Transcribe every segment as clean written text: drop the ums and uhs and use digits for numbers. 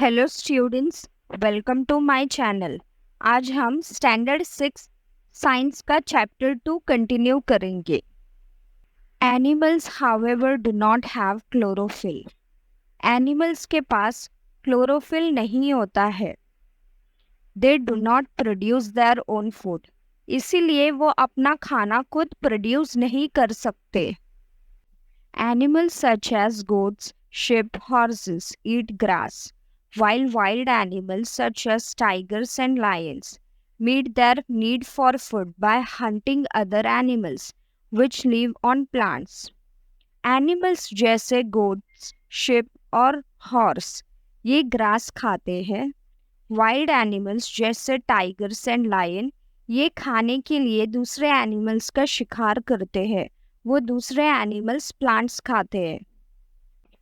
Hello students, welcome to my channel. आज हम standard 6 science का चैप्टर 2 कंटिन्यू करेंगे। Animals however do not have chlorophyll. Animals के पास क्लोरोफिल नहीं होता है। They do not produce their own food. इसीलिए वो अपना खाना खुद प्रोड्यूस नहीं कर सकते। Animals such as goats, sheep, horses eat grass, while wild animals such as tigers and lions meet their need for food by hunting other animals which live on plants. Animals जैसे goats, sheep और horse ये grass खाते हैं। Wild animals जैसे tigers and lion ये खाने के लिए दूसरे animals का शिकार करते हैं। वो दूसरे एनिमल्स प्लांट्स खाते हैं,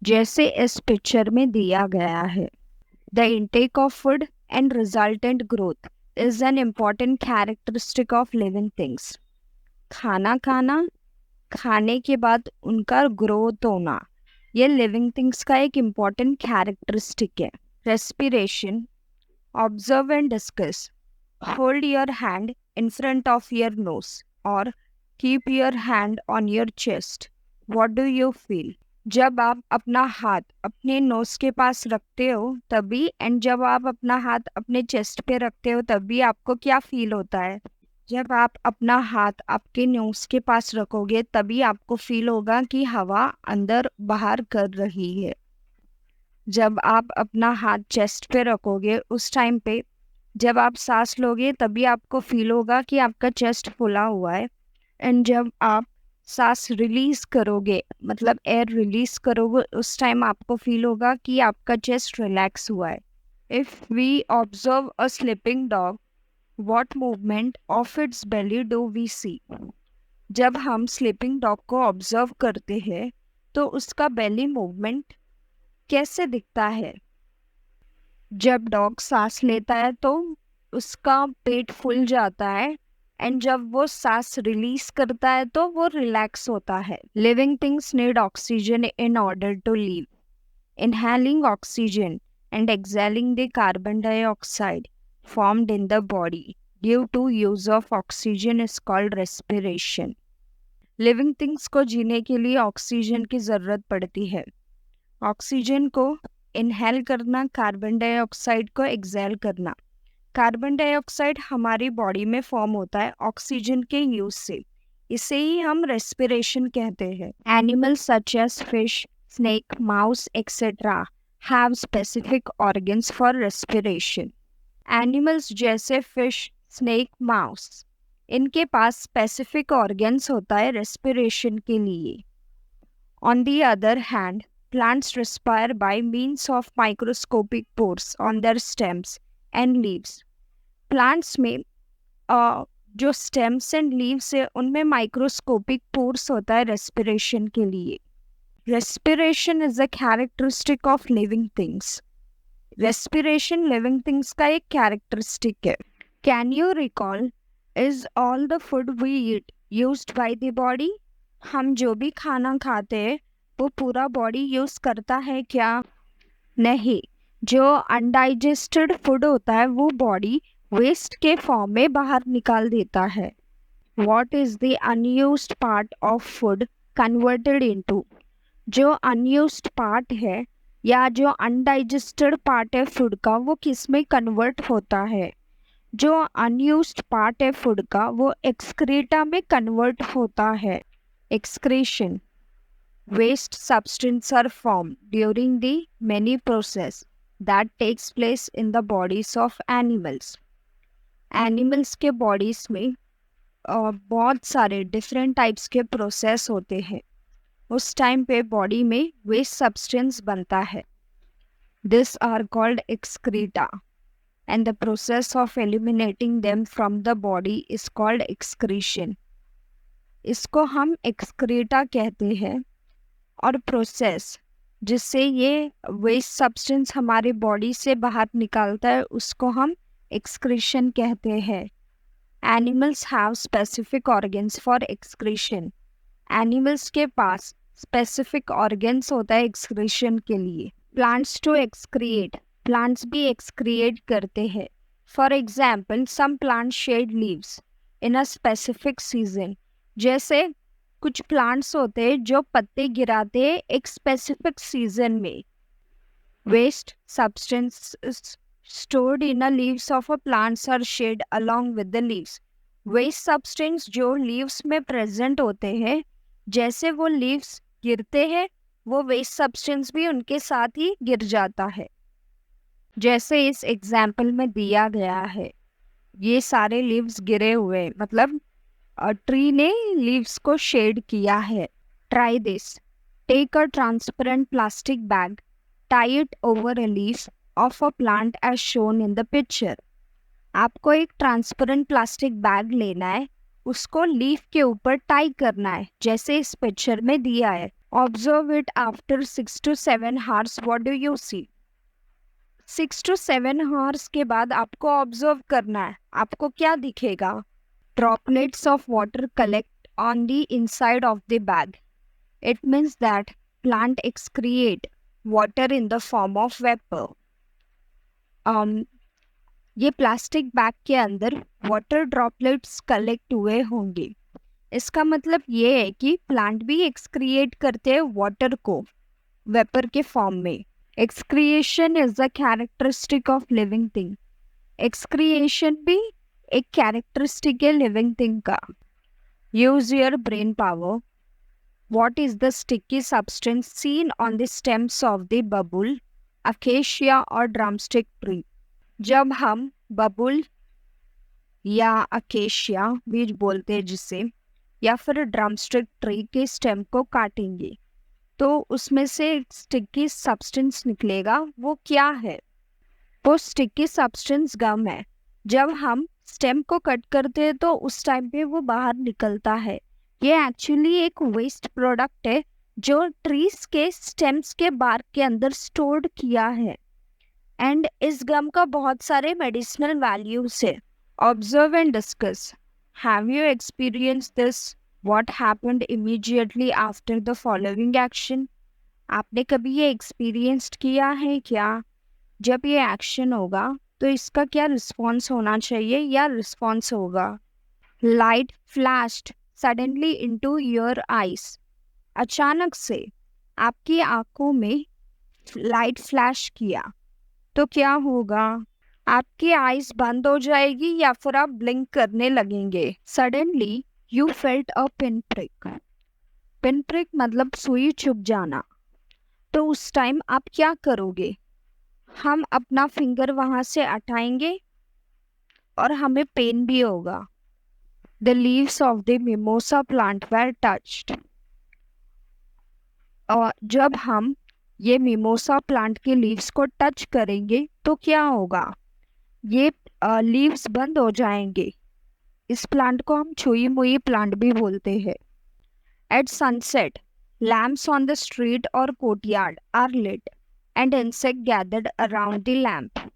जैसे इस पिक्चर में दिया गया है। The intake of food and resultant growth is an important characteristic of living things. खाना खाना, खाने के बाद उनका ग्रोथ होना, ये लिविंग थिंग्स का एक इम्पॉर्टेंट कैरेक्टरिस्टिक है। Respiration, observe and discuss. Hold your hand in front of your nose और keep your hand on your chest. What do you feel? जब आप अपना हाथ अपने नोज के पास रखते हो तभी, एंड जब आप अपना हाथ अपने चेस्ट पे रखते हो तभी आपको क्या फील होता है? जब आप अपना हाथ आपके नोज के पास रखोगे तभी आपको फील होगा कि हवा अंदर बाहर कर रही है। जब आप अपना हाथ चेस्ट पे रखोगे उस टाइम पे जब आप सांस लोगे तभी आपको फील होगा कि आपका चेस्ट फुला हुआ है। एंड जब आप सांस रिलीज करोगे, मतलब एयर रिलीज करोगे, उस टाइम आपको फील होगा कि आपका चेस्ट रिलैक्स हुआ है। If we observe a sleeping dog, what movement of its belly do we see? जब हम स्लीपिंग डॉग को ऑब्जर्व करते हैं तो उसका बेली मूवमेंट कैसे दिखता है? जब डॉग सांस लेता है तो उसका पेट फूल जाता है, एंड जब वो सांस रिलीज करता है तो वो रिलैक्स होता है। Living things need oxygen in order to live. Inhaling oxygen and exhaling the carbon dioxide formed in the body due to use of oxygen is called respiration. Living things को जीने के लिए ऑक्सीजन की ज़रूरत पड़ती है। ऑक्सीजन को inhale करना, कार्बन डाइऑक्साइड को एक्सहेल करना। कार्बन डाइऑक्साइड हमारी बॉडी में फॉर्म होता है ऑक्सीजन के यूज से, इसे ही हम रेस्पिरेशन कहते हैं। Animals such as fish, snake, mouse etcetera have specific organs for respiration. Animals जैसे फिश, स्नेक, माउस, इनके पास स्पेसिफिक ऑर्गन्स होता है रेस्पिरेशन के लिए। On the other hand, plants respire by means of microscopic pores on their stems and leaves. Plants में जो stems and leaves है उनमें microscopic pores होता है respiration के लिए। Respiration is a characteristic of living things. Respiration living things का एक characteristic है। Can you recall, is all the food we eat used by the body? हम जो भी खाना खाते हैं वो पूरा बॉडी यूज करता है क्या? नहीं। जो अनडाइजेस्टेड फूड होता है वो बॉडी वेस्ट के फॉर्म में बाहर निकाल देता है। What is the unused part of food converted into? जो अनयूज्ड पार्ट है या जो अनडाइजेस्टेड पार्ट है फूड का, वो किस में कन्वर्ट होता है? जो अनयूज्ड पार्ट है फूड का वो एक्सक्रीटा में कन्वर्ट होता है। Excretion, waste substances are formed during the many process that takes place in the bodies of animals. Animals के bodies में बहुत सारे different types के process होते हैं। उस टाइम पे बॉडी में waste substance बनता है। These are called excreta and the process of eliminating them from the body is called excretion. इसको हम excreta कहते हैं। और प्रोसेस जिससे ये वेस्ट सब्सटेंस हमारे बॉडी से बाहर निकालता है उसको हम एक्सक्रीशन कहते हैं। Animals have specific organs for excretion. Animals के पास स्पेसिफिक ऑर्गन्स होता है एक्सक्रीशन के लिए। प्लांट्स टू एक्सक्रिएट प्लांट्स भी एक्सक्रिएट करते हैं। For example some plant shed leaves in a specific season. जैसे कुछ प्लांट्स होते हैं जो पत्ते गिराते हैं एक स्पेसिफिक सीजन में। Waste substances stored in the leaves of a plants are shed along with the leaves. Waste substance जो लीव्स में प्रेजेंट होते हैं, जैसे वो लीव्स गिरते हैं वो वेस्ट सब्सटेंस भी उनके साथ ही गिर जाता है, जैसे इस एग्जाम्पल में दिया गया है। ये सारे लीव्स गिरे हुए मतलब ट्री ने लीव्स को शेड किया है। Try this. Take a transparent plastic bag, tie it over a leaf of a plant as shown in the picture. आपको एक ट्रांसपेरेंट प्लास्टिक बैग लेना है, उसको लीफ के ऊपर टाई करना है जैसे इस पिक्चर में दिया है। Observe it after 6 to 7 hours. What do you see? 6 to 7 hours के बाद आपको ऑब्जर्व करना है, आपको क्या दिखेगा? Droplets of water collect on the inside of the bag. It means that plant excrete water in the form of vapor. ये plastic bag के अंदर वाटर ड्रॉपलेट्स कलेक्ट हुए होंगे। इसका मतलब ये है कि प्लांट भी एक्सक्रिएट करते हैं वाटर को वेपर के फॉर्म में। Excretion is the characteristic of living thing. Excretion भी एक कैरेक्टरिस्टिक है लिविंग थिंग का। Use your brain power. What is the sticky substance seen on the stems of the babul, acacia और ड्रमस्टिक ट्री? जब हम बबुल या अकेशिया भी बोलते हैं जिसे, या फिर ड्रमस्टिक ट्री के स्टेम को काटेंगे तो उसमें से स्टिकी सब्सटेंस निकलेगा। वो क्या है? वो स्टिकी सब्सटेंस गम है। जब हम स्टेम को कट करते हैं तो उस टाइम पे वो बाहर निकलता है। ये एक्चुअली एक वेस्ट प्रोडक्ट है जो ट्रीज के स्टेम्स के बार्क के अंदर स्टोर्ड किया है। एंड इस गम का बहुत सारे मेडिसिनल वैल्यूज है। Observe and discuss. Have you experience this? What happened immediately after the following action? आपने कभी ये एक्सपीरियंस किया है क्या? जब ये एक्शन होगा तो इसका क्या रिस्पॉन्स होना चाहिए या रिस्पॉन्स होगा? Light flashed suddenly into your eyes. अचानक से आपकी आंखों में लाइट फ्लैश किया तो क्या होगा? आपकी आईज बंद हो जाएगी या फिर आप ब्लिंक करने लगेंगे। Suddenly you felt a pin prick. Pin prick मतलब सुई चुभ जाना। तो उस टाइम आप क्या करोगे? हम अपना फिंगर वहां से हटाएंगे और हमें पेन भी होगा। The leaves of the mimosa plant were touched. और जब हम ये मिमोसा प्लांट के लीव्स को टच करेंगे तो क्या होगा? ये लीव्स बंद हो जाएंगे। इस प्लांट को हम छुई मुई प्लांट भी बोलते हैं। At sunset lamps on the street और courtyard are lit and insect gathered around the lamp.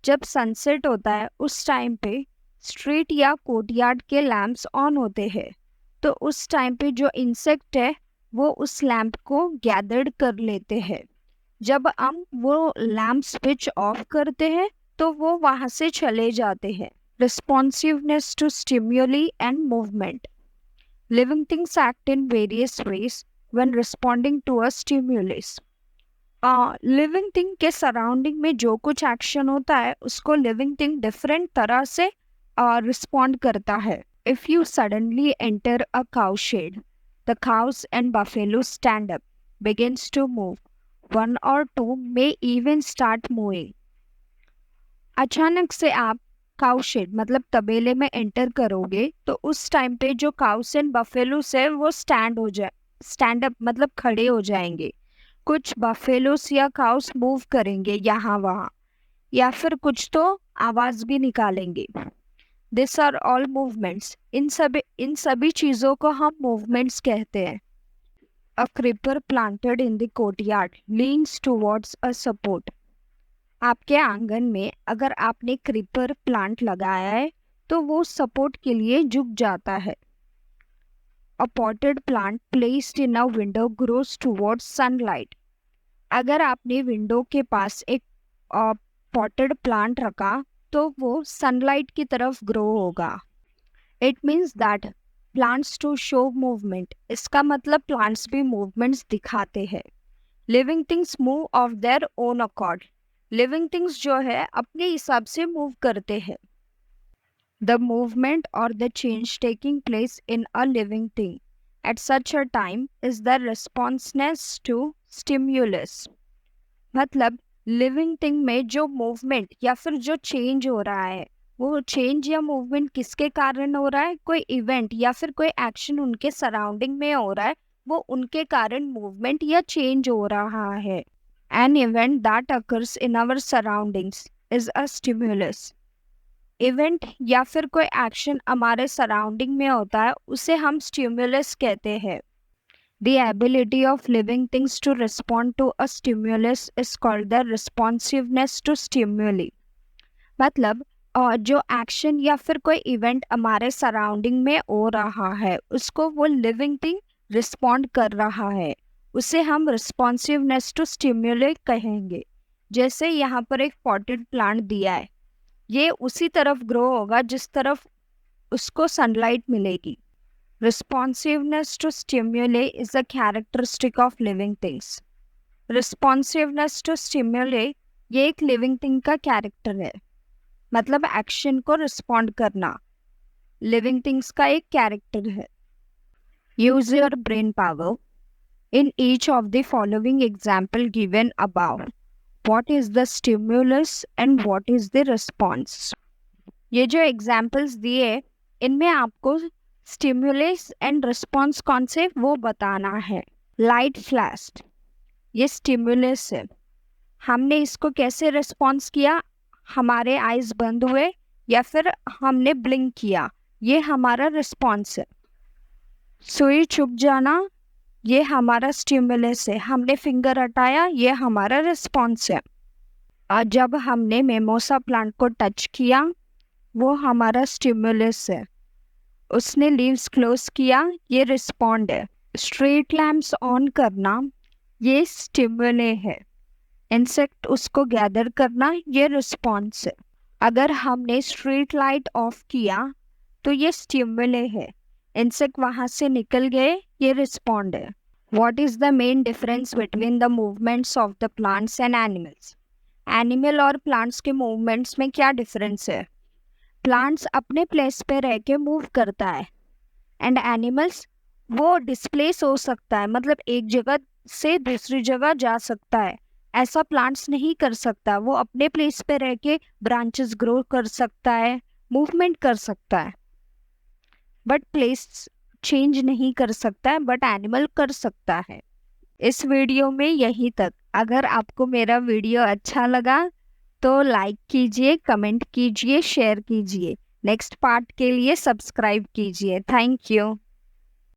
जब सनसेट होता है उस टाइम पे स्ट्रीट या कोर्टयार्ड के लैम्प्स ऑन होते हैं, तो उस टाइम पे जो इंसेक्ट है वो उस लैम्प को गैदर्ड कर लेते हैं। जब हम वो लैम्प स्विच ऑफ करते हैं तो वो वहाँ से चले जाते हैं। Responsiveness to stimuli and movement. Living things act in various ways when responding to a stimulus. Living thing के सराउंडिंग में जो कुछ एक्शन होता है उसको लिविंग थिंग डिफरेंट तरह से रिस्पॉन्ड करता है। If you suddenly enter a cow shade, the cows and buffalo stand up, begins to move. One or two may even start moving. अचानक से आप काउ शेड मतलब तबेले में एंटर करोगे तो उस टाइम पे जो काउस एंड बफेलोस है वो स्टैंड अप मतलब खड़े हो जाएंगे। कुछ बफेलोस या काउस मूव करेंगे यहाँ वहाँ, या फिर कुछ तो आवाज भी निकालेंगे। This are all movements. इन सभी चीजों को हम मूवमेंट्स कहते हैं। A creeper planted in the courtyard leans towards a support. आपके आंगन में अगर आपने क्रीपर प्लांट लगाया है तो वो सपोर्ट के लिए झुक जाता है। A potted plant placed in a window grows towards sunlight. अगर आपने विंडो के पास एक पॉटेड प्लांट रखा तो वो सनलाइट की तरफ ग्रो होगा. It means that plants to show movement. इसका मतलब प्लांट्स भी मूवमेंट्स दिखाते हैं. Living things move of their own accord. Living things जो है अपने हिसाब से मूव करते हैं. द मूवमेंट और the change taking place in a living thing at such a time is the responsiveness to stimulus. मतलब लिविंग थिंग में जो मूवमेंट या फिर जो चेंज हो रहा है, वो चेंज या मूवमेंट किसके कारण हो रहा है? कोई इवेंट या फिर कोई एक्शन उनके सराउंडिंग में हो रहा है, वो उनके कारण मूवमेंट या चेंज हो रहा है. An event that occurs in our surroundings is a stimulus. Event या फिर कोई एक्शन हमारे सराउंडिंग में होता है, उसे हम स्टिम्युलस कहते हैं. The ability of living things to respond to a stimulus is called the responsiveness to stimuli. मतलब जो एक्शन या फिर कोई इवेंट हमारे सराउंडिंग में हो रहा है, उसको वो लिविंग थिंग रिस्पॉन्ड कर रहा है, उसे हम रिस्पॉन्सिवनेस टू स्टिम्युली कहेंगे. जैसे यहाँ पर एक पॉटेड प्लांट दिया है, ये उसी तरफ ग्रो होगा जिस तरफ उसको सनलाइट मिलेगी. Responsiveness to stimuli is a characteristic of living things. Responsiveness to stimuli ये एक living thing का character है. मतलब एक्शन को रिस्पॉन्ड करना living things का एक character है. Use your brain power. In each of the following example given above, what is the stimulus and what is the response? ये जो examples दिए, इनमें आपको स्टिम्युलस एंड रिस्पॉन्स कौन से वो बताना है. लाइट फ्लैश्ड, ये स्टिम्युलस है. हमने इसको कैसे रिस्पॉन्स किया? हमारे आइज बंद हुए या फिर हमने ब्लिंक किया, ये हमारा रिस्पॉन्स है. सुई चुप जाना, ये हमारा स्टिम्युलस है. हमने फिंगर हटाया, ये हमारा रिस्पॉन्स है. और जब हमने मेमोसा प्लांट को टच किया, वो हमारा स्टिम्युलस है. उसने लीव्स क्लोज किया, ये रिस्पॉन्ड है. स्ट्रीट लैम्प्स ऑन करना, ये स्टिमुले है. इंसेक्ट उसको गैदर करना, ये रिस्पॉन्स है. अगर हमने स्ट्रीट लाइट ऑफ किया तो ये स्टिमुले है. इंसेक्ट वहाँ से निकल गए, ये रिस्पॉन्ड है. What is the main difference between the movements of the plants and animals? Animal और प्लांट्स के मूवमेंट्स में क्या डिफरेंस है? प्लांट्स अपने प्लेस पे रह के मूव करता है एंड एनिमल्स वो डिस्प्लेस हो सकता है, मतलब एक जगह से दूसरी जगह जा सकता है. ऐसा प्लांट्स नहीं कर सकता. वो अपने प्लेस पे रह के ब्रांचेस ग्रो कर सकता है, मूवमेंट कर सकता है, बट प्लेस चेंज नहीं कर सकता है. बट एनिमल कर सकता है. इस वीडियो में यहीं तक. अगर आपको मेरा वीडियो अच्छा लगा तो लाइक कीजिए, कमेंट कीजिए, शेयर कीजिए. नेक्स्ट पार्ट के लिए सब्सक्राइब कीजिए. Thank you.